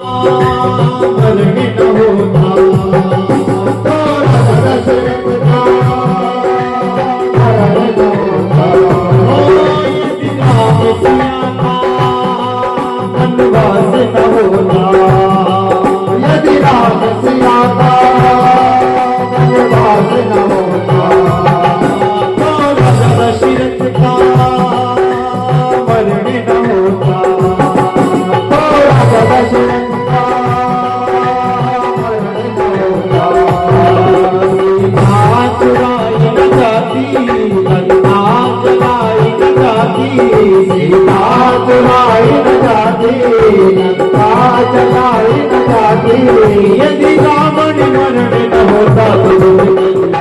मरने न होता थोड़ा दशरथ का मरण न होता। यदि राम सिया का वनवास न होता, यदि राम सिया का वनवास न होता, थोड़ा दशरथ का मरने न होता, थोड़ा दशरथ चुराई न जाती, लंका चलाई न जाती, सीता चुराई न जाती, लंका चलाई न जाती। यदि रावण मरण न होता तो होता